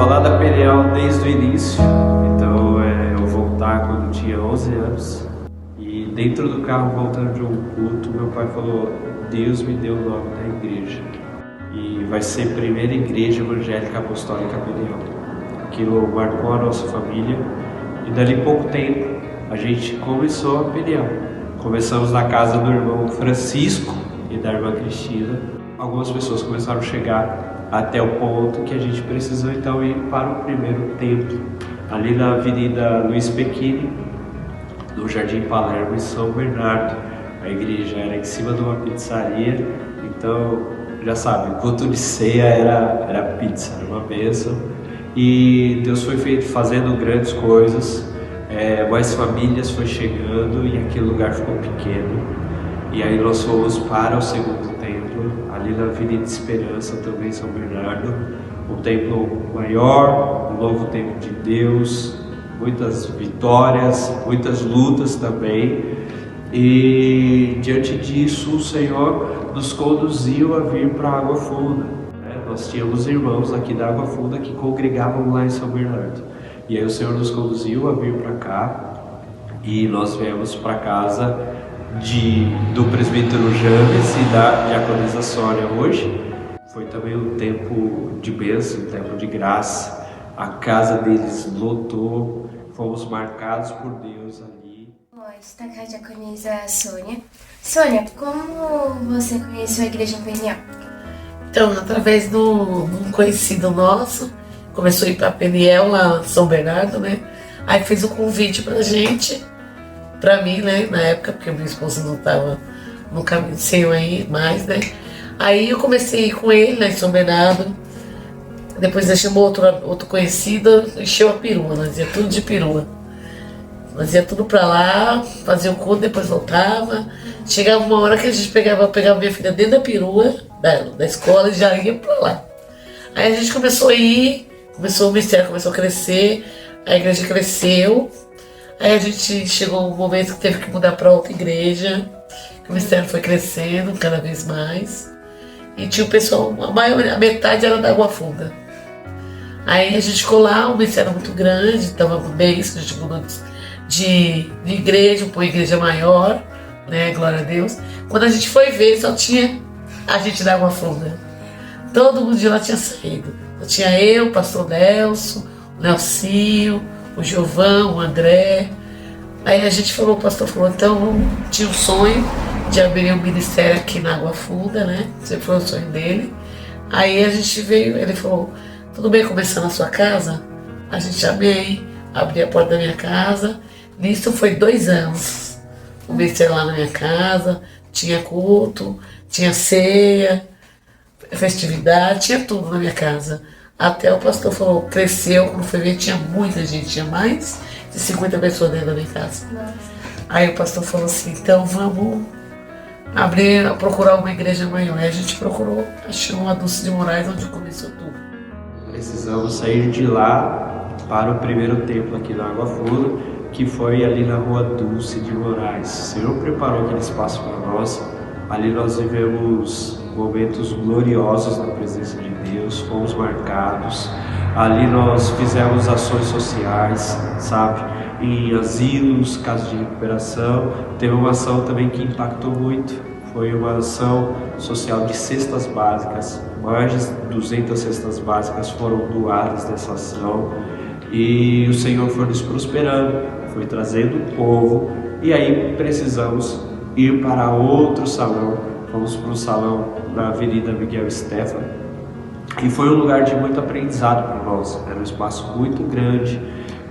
falar da Peniel desde o início. Então, eu voltar quando tinha 11 anos. E dentro do carro, voltando de um culto, meu pai falou: Deus me deu o nome da igreja. E vai ser a primeira igreja evangélica apostólica Peniel. Aquilo marcou a nossa família. E dali pouco tempo, a gente começou a Peniel. Começamos na casa do irmão Francisco e da irmã Cristina. Algumas pessoas começaram a chegar até o ponto que a gente precisou então ir para o primeiro templo, ali na Avenida Luiz Pequini, no Jardim Palermo, em São Bernardo. A igreja era em cima de uma pizzaria, então já sabe, o culto de ceia era pizza, era uma bênção. E Deus foi fazendo grandes coisas, mais famílias foi chegando e aquele lugar ficou pequeno. E aí nós fomos para o segundo templo, ali na Avenida Esperança, também em São Bernardo. Um templo maior, um novo templo de Deus, muitas vitórias, muitas lutas também. E diante disso o Senhor nos conduziu a vir para a Água Funda. Nós tínhamos irmãos aqui da Água Funda que congregavam lá em São Bernardo. E aí o Senhor nos conduziu a vir para cá e nós viemos para casa do presbítero James e da diaconisa Sônia hoje. Foi também um tempo de bênção, um tempo de graça. A casa deles lotou, fomos marcados por Deus ali. Está com a diaconisa Sônia. Sônia, como você conheceu a igreja em Peniel? Então, através de um conhecido nosso, começou a ir para Peniel, lá em São Bernardo, né? Aí fez um convite pra gente, pra mim, né? Na época, porque minha esposa não estava no caminho sem aí mais, né? Aí eu comecei a ir com ele, lá em São Bernardo. Depois ele chamou outro conhecido, encheu a perua, nós ia tudo de perua. Nós ia tudo pra lá, fazia o culto, depois voltava. Chegava uma hora que a gente pegava minha filha dentro da perua, da escola, e já ia pra lá. Aí a gente começou a ir, o ministério começou a crescer, a igreja cresceu. Aí a gente chegou um momento que teve que mudar para outra igreja, que o ministério foi crescendo cada vez mais. E tinha o pessoal, a metade era da Água Funda. Aí a gente ficou lá, o ministério era muito grande, estava bem, a gente mudou de igreja para uma igreja maior, né, glória a Deus. Quando a gente foi ver, só tinha a gente da Água Funda. Todo mundo de lá tinha saído. Só tinha eu, o pastor Nelson, o Nelsinho, o Giovão, o André. Aí a gente falou, o pastor falou, então tinha um sonho de abrir um ministério aqui na Água Funda, né? Sempre foi o sonho dele. Aí a gente veio, ele falou, tudo bem começar na sua casa? A gente amei, abri a porta da minha casa. Nisso foi 2 anos. O ministério lá na minha casa, tinha culto, tinha ceia, festividade, tinha tudo na minha casa. Até o pastor falou, cresceu, quando foi ver tinha muita gente, tinha mais de 50 pessoas dentro da minha casa. Nossa. Aí o pastor falou assim, então vamos procurar uma igreja maior. Aí a gente procurou, achou a Dulce de Moraes, onde começou tudo. Precisamos sair de lá para o primeiro templo aqui na Água Funda, que foi ali na rua Dulce de Moraes. O Senhor preparou aquele espaço para nós. Ali nós vivemos momentos gloriosos na presença de Deus, fomos marcados. Ali nós fizemos ações sociais, sabe? Em asilos, casas de recuperação. Teve uma ação também que impactou muito. Foi uma ação social de cestas básicas. Mais de 200 cestas básicas foram doadas nessa ação. E o Senhor foi nos prosperando, foi trazendo o povo. E aí precisamos ir para outro salão. Fomos para um salão na Avenida Miguel Stefano. E foi um lugar de muito aprendizado para nós. Era um espaço muito grande,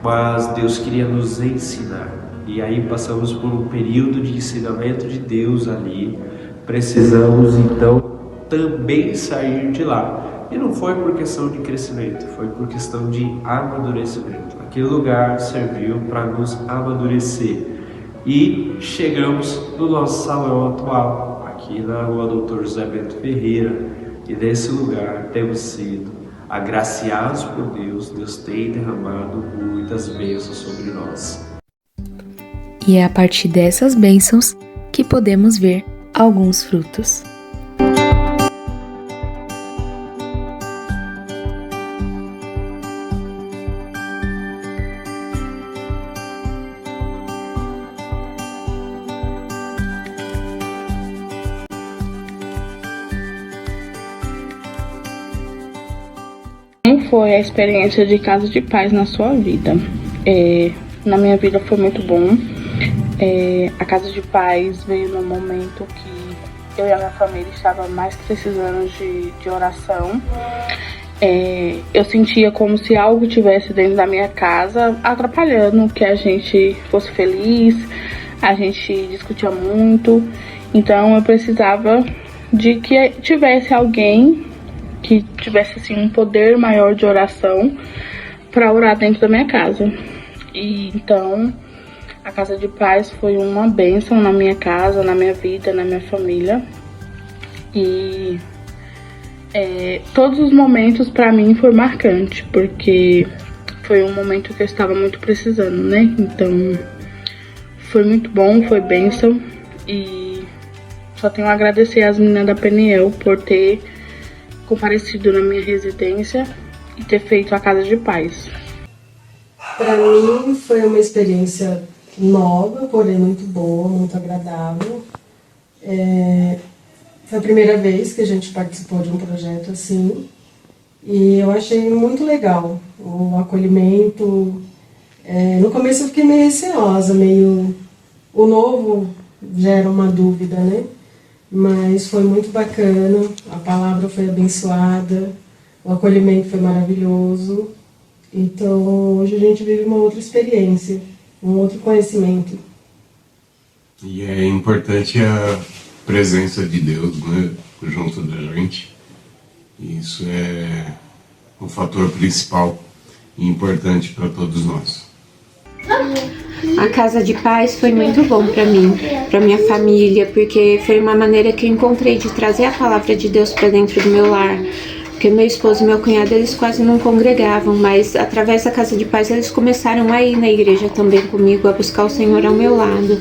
mas Deus queria nos ensinar. E aí passamos por um período de ensinamento de Deus ali. Precisamos então também sair de lá. E não foi por questão de crescimento, foi por questão de amadurecimento. Aquele lugar serviu para nos amadurecer. E chegamos no nosso salão atual, aqui na rua Dr. José Bento Ferreira. E nesse lugar temos sido agraciados por Deus. Deus tem derramado muitas bênçãos sobre nós. E é a partir dessas bênçãos que podemos ver alguns frutos. foi a experiência de Casa de Paz na sua vida? Na minha vida foi muito bom. A Casa de Paz veio num momento que eu e a minha família estavam mais precisando de oração. Eu sentia como se algo tivesse dentro da minha casa atrapalhando que a gente fosse feliz. A gente discutia muito, então eu precisava de que tivesse alguém que tivesse assim um poder maior de oração para orar dentro da minha casa. E então a Casa de Paz foi uma bênção na minha casa, na minha vida, na minha família. E todos os momentos para mim foi marcante, porque foi um momento que eu estava muito precisando, né? Então foi muito bom, foi bênção. E só tenho a agradecer às meninas da Peniel por ter comparecido na minha residência e ter feito a Casa de Paz. Para mim foi uma experiência nova, porém muito boa, muito agradável. Foi a primeira vez que a gente participou de um projeto assim e eu achei muito legal o acolhimento. No começo eu fiquei meio receosa, o novo gera uma dúvida, né? Mas foi muito bacana, a palavra foi abençoada, o acolhimento foi maravilhoso. Então hoje a gente vive uma outra experiência, um outro conhecimento. E é importante a presença de Deus, né, junto da gente. Isso é um fator principal e importante para todos nós. A Casa de Paz foi muito bom para mim, para minha família, porque foi uma maneira que eu encontrei de trazer a palavra de Deus para dentro do meu lar. Porque meu esposo e meu cunhado, eles quase não congregavam, mas através da Casa de Paz eles começaram a ir na igreja também comigo, a buscar o Senhor ao meu lado.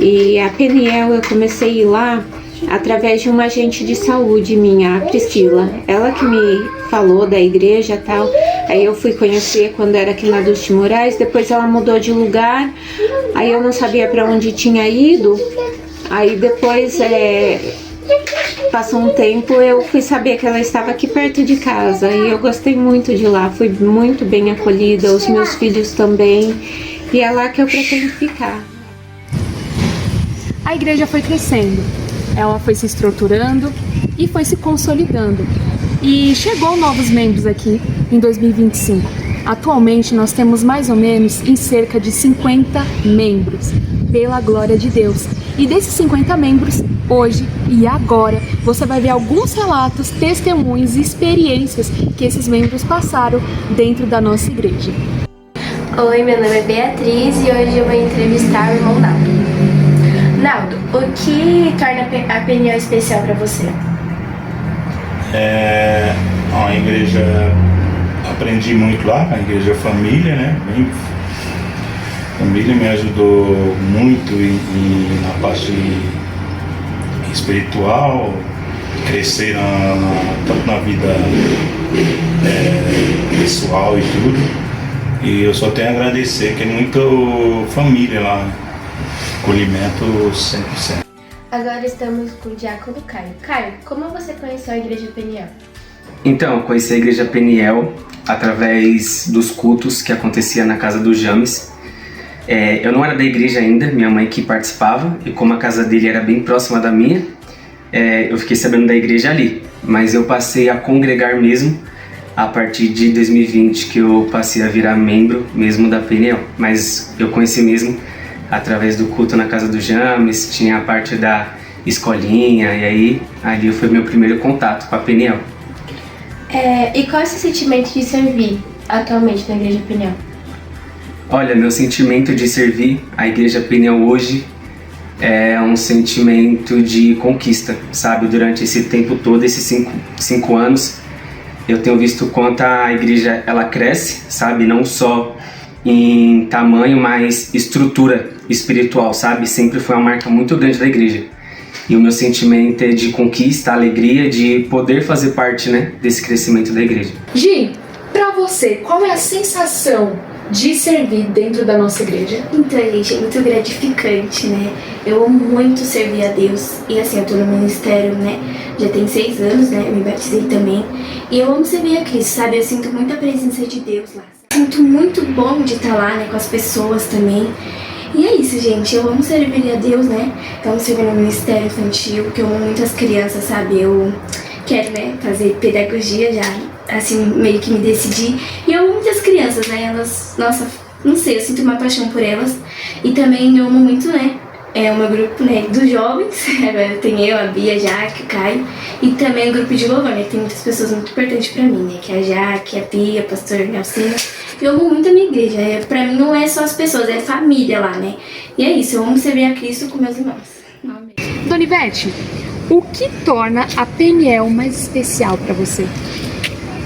E a Peniel, eu comecei a ir lá através de uma agente de saúde minha, a Priscila. Ela que me falou da igreja e tal. Aí eu fui conhecer quando era aqui na Dulce Moraes, depois ela mudou de lugar, aí eu não sabia para onde tinha ido. Aí depois, passou um tempo, eu fui saber que ela estava aqui perto de casa e eu gostei muito de lá, fui muito bem acolhida, os meus filhos também, e é lá que eu pretendo ficar. A igreja foi crescendo, ela foi se estruturando e foi se consolidando. E chegou novos membros aqui em 2025. Atualmente nós temos mais ou menos em cerca de 50 membros, pela glória de Deus. E desses 50 membros, hoje e agora, você vai ver alguns relatos, testemunhos e experiências que esses membros passaram dentro da nossa igreja. Oi, meu nome é Beatriz e hoje eu vou entrevistar o irmão Naldo. Naldo, o que torna a Peniel especial para você? A igreja, aprendi muito lá, a igreja família, né? Família me ajudou muito na parte espiritual, crescer tanto na vida pessoal e tudo. E eu só tenho a agradecer, que é muito família lá, acolhimento 100%. Agora estamos com o diácono Caio. Caio, como você conheceu a Igreja Peniel? Então, eu conheci a Igreja Peniel através dos cultos que acontecia na casa do James. Eu não era da igreja ainda, minha mãe que participava, e como a casa dele era bem próxima da minha, eu fiquei sabendo da igreja ali. Mas eu passei a congregar mesmo a partir de 2020, que eu passei a virar membro mesmo da Peniel. Mas eu conheci mesmo através do culto na casa do James, tinha a parte da escolinha, e aí ali foi meu primeiro contato com a Peniel. E qual é o seu sentimento de servir atualmente na Igreja Peniel? Olha, meu sentimento de servir a Igreja Peniel hoje é um sentimento de conquista, sabe? Durante esse tempo todo, esses cinco anos, eu tenho visto quanto a igreja ela cresce, sabe? Não só em tamanho, mas estrutura espiritual, sabe? Sempre foi uma marca muito grande da igreja. E o meu sentimento é de conquista, alegria, de poder fazer parte, né, desse crescimento da igreja. Gi, pra você, qual é a sensação de servir dentro da nossa igreja? Então, gente, é muito gratificante, né? Eu amo muito servir a Deus. E assim, eu tô no ministério, né? Já tem 6 anos, né? Eu me batizei também. E eu amo servir a Cristo, sabe? Eu sinto muita presença de Deus lá. Sinto muito bom de estar lá, né? Com as pessoas também. E é isso, gente. Eu amo servir a Deus, né? Eu amo servir no ministério infantil, porque eu amo muitas crianças, sabe? Eu quero, né? Fazer pedagogia já. Assim, meio que me decidi. E eu amo muitas crianças, né? Elas, nossa, não sei, eu sinto uma paixão por elas. E também eu amo muito, né? É o meu grupo, né, dos jovens. Tem eu, a Bia, a Jaque, o Caio. E também o grupo de louvor, né? Tem muitas pessoas muito importantes pra mim, né? Que é a Jaque, a Bia, o pastor Nelson. Eu amo muito a minha igreja. Pra mim não é só as pessoas, é família lá, né? E é isso, eu amo servir a Cristo com meus irmãos. Amém. Dona Ivete, o que torna a Peniel mais especial pra você?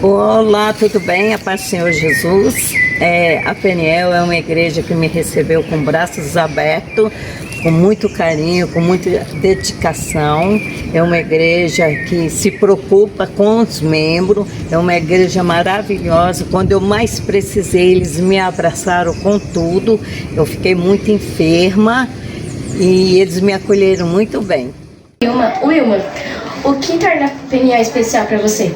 Olá, tudo bem? A paz do Senhor Jesus. A Peniel é uma igreja que me recebeu com braços abertos, com muito carinho, com muita dedicação. É uma igreja que se preocupa com os membros. É uma igreja maravilhosa. Quando eu mais precisei, eles me abraçaram com tudo. Eu fiquei muito enferma e eles me acolheram muito bem. Wilma, o que torna a Peniel especial para você?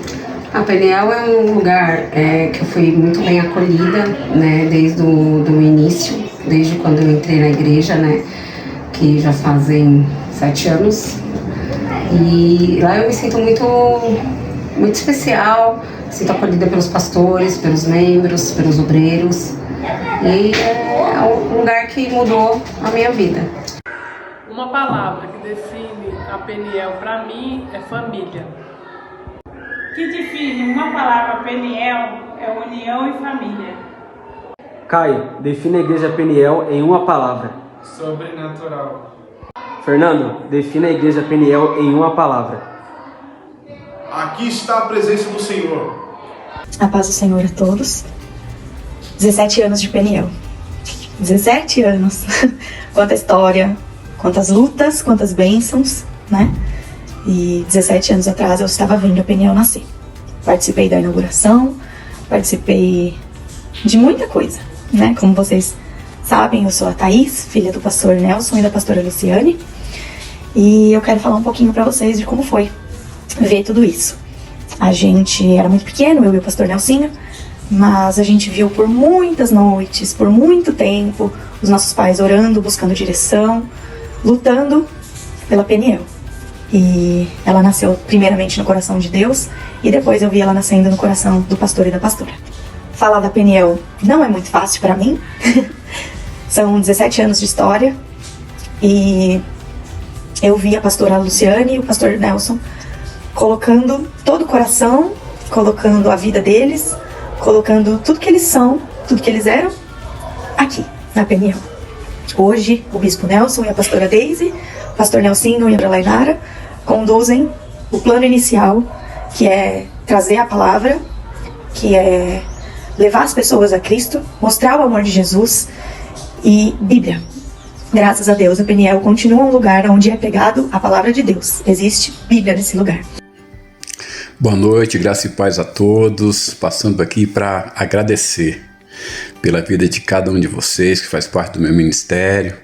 A Peniel é um lugar que eu fui muito bem acolhida, né, desde o início, desde quando eu entrei na igreja, né, que já fazem 7 anos. E lá eu me sinto muito especial, sinto acolhida pelos pastores, pelos membros, pelos obreiros. E é um lugar que mudou a minha vida. Uma palavra que define a Peniel para mim é família. Que define uma palavra Peniel é união e família. Caio, define a igreja Peniel em uma palavra. Sobrenatural. Fernando, define a igreja Peniel em uma palavra. Aqui está a presença do Senhor. A paz do Senhor a todos. 17 anos de Peniel. 17 anos. Quanta história, quantas lutas, quantas bênçãos, né? E 17 anos atrás eu estava vendo a Peniel nascer. Participei da inauguração, participei de muita coisa, né? Como vocês sabem, eu sou a Thaís, filha do pastor Nelson e da pastora Luciane. E eu quero falar um pouquinho pra vocês de como foi ver tudo isso. A gente era muito pequeno, eu e o pastor Nelsinho, mas a gente viu por muitas noites, por muito tempo, os nossos pais orando, buscando direção, lutando pela Peniel. E ela nasceu primeiramente no coração de Deus e depois eu vi ela nascendo no coração do pastor e da pastora. Falar da Peniel não é muito fácil pra mim. São 17 anos de história e eu vi a pastora Luciane e o pastor Nelson colocando todo o coração, colocando a vida deles, colocando tudo que eles são, tudo que eles eram aqui na Peniel. Hoje o bispo Nelson e a pastora Daisy, o pastor Nelsinho e a Lainara conduzem o plano inicial, que é trazer a palavra, que é levar as pessoas a Cristo, mostrar o amor de Jesus e Bíblia. Graças a Deus, a Peniel continua um lugar onde é pregado a palavra de Deus. Existe Bíblia nesse lugar. Boa noite, graça e paz a todos. Passando aqui para agradecer pela vida de cada um de vocês que faz parte do meu ministério,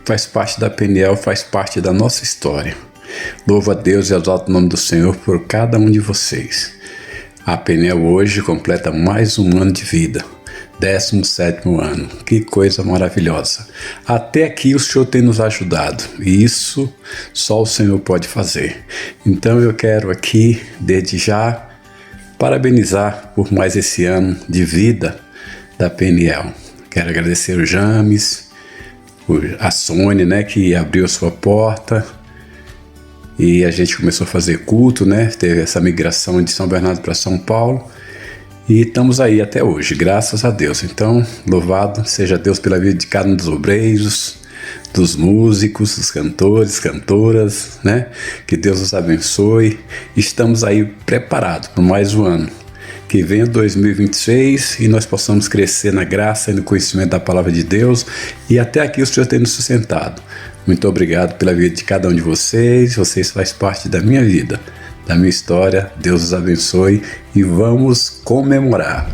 faz parte da Peniel, faz parte da nossa história. Louvo a Deus e exalto o nome do Senhor por cada um de vocês. A Peniel hoje completa mais um ano de vida, 17º ano. Que coisa maravilhosa. Até aqui o Senhor tem nos ajudado e isso só o Senhor pode fazer. Então eu quero aqui, desde já, parabenizar por mais esse ano de vida da Peniel. Quero agradecer o James, a Sônia, né, que abriu a sua porta e a gente começou a fazer culto, né? Teve essa migração de São Bernardo para São Paulo e estamos aí até hoje, graças a Deus. Então, louvado seja Deus pela vida de cada um dos obreiros, dos músicos, dos cantores, cantoras, né? Que Deus os abençoe. Estamos aí preparados para mais um ano. Que venha 2026 e nós possamos crescer na graça e no conhecimento da palavra de Deus e até aqui o Senhor tem nos sustentado. Muito obrigado pela vida de cada um de vocês, vocês fazem parte da minha vida, da minha história. Deus os abençoe e vamos comemorar.